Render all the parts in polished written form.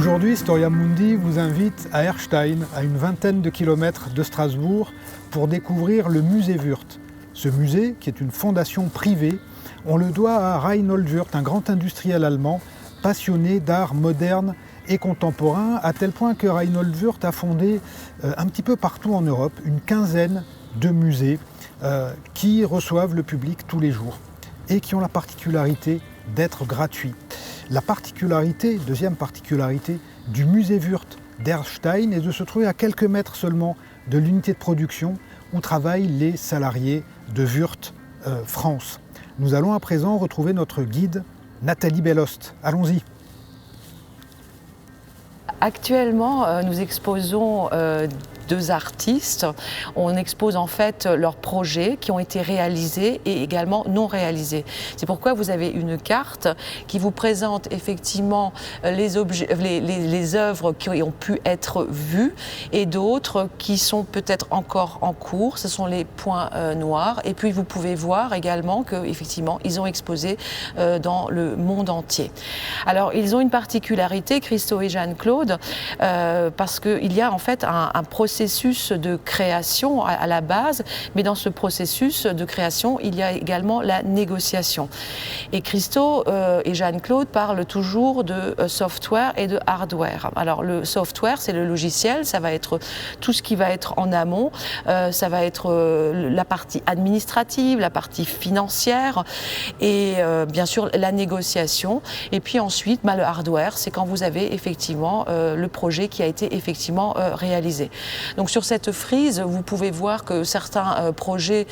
Aujourd'hui, Storia Mundi vous invite à Erstein, à une vingtaine de kilomètres de Strasbourg, pour découvrir le musée Wörth. Ce musée, qui est une fondation privée, on le doit à Reinhold Wörth, un grand industriel allemand, passionné d'art moderne et contemporain, à tel point que Reinhold Wörth a fondé un petit peu partout en Europe une quinzaine de musées qui reçoivent le public tous les jours et qui ont la particularité d'être gratuits. La particularité, deuxième particularité, du musée Wörth d'Erstein est de se trouver à quelques mètres seulement de l'unité de production où travaillent les salariés de Wörth France. Nous allons à présent retrouver notre guide Nathalie Bellost. Allons-y. Actuellement, nous exposons deux artistes. On expose en fait leurs projets qui ont été réalisés et également non réalisés. C'est pourquoi vous avez une carte qui vous présente effectivement les œuvres qui ont pu être vues et d'autres qui sont peut-être encore en cours. Ce sont les points noirs. Et puis vous pouvez voir également qu'effectivement ils ont exposé dans le monde entier. Alors ils ont une particularité, Christo et Jeanne-Claude, parce qu'il y a en fait un processus de création à la base, mais dans ce processus de création, il y a également la négociation. Et Christo et Jeanne-Claude parlent toujours de software et de hardware. Alors le software, c'est le logiciel, ça va être tout ce qui va être en amont, ça va être la partie administrative, la partie financière et bien sûr la négociation. Et puis ensuite, le hardware, c'est quand vous avez effectivement le projet qui a été effectivement réalisé. Donc sur cette frise, vous pouvez voir que certains projets,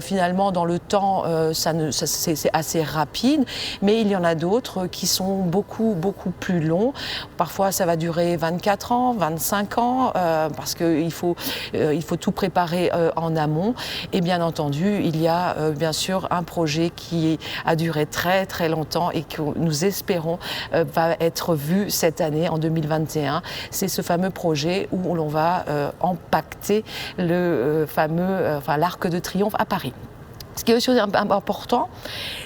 finalement, dans le temps, c'est assez rapide, mais il y en a d'autres qui sont beaucoup plus longs. Parfois, ça va durer 24 ans, 25 ans, parce qu'il faut tout préparer en amont. Et bien entendu, il y a bien sûr un projet qui a duré très longtemps et que nous espérons va être vu cette année, en 2021. C'est ce fameux projet où l'on va empaqueter le l'Arc de Triomphe à Paris. Ce qui est aussi important,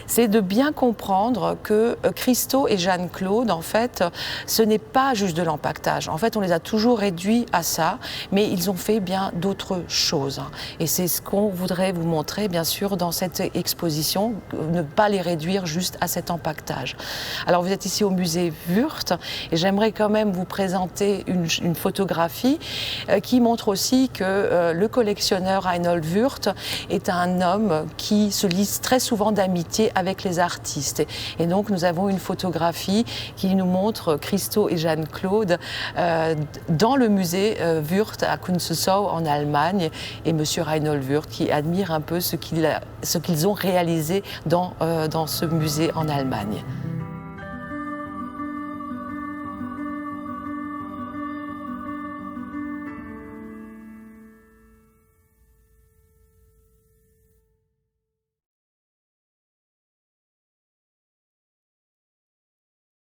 c'est de bien comprendre que Christo et Jeanne-Claude, en fait, ce n'est pas juste de l'empaquetage. En fait, on les a toujours réduits à ça, mais ils ont fait bien d'autres choses. Et c'est ce qu'on voudrait vous montrer, bien sûr, dans cette exposition, ne pas les réduire juste à cet empaquetage. Alors, vous êtes ici au musée Wörth, et j'aimerais quand même vous présenter une photographie qui montre aussi que le collectionneur Reinhold Wörth est un homme qui se lie très souvent d'amitié avec les artistes. Et donc nous avons une photographie qui nous montre Christo et Jeanne-Claude dans le musée Wörth à Kunsthaus en Allemagne et monsieur Reinhold Wörth qui admire un peu ce qu'ils ont réalisé dans ce musée en Allemagne.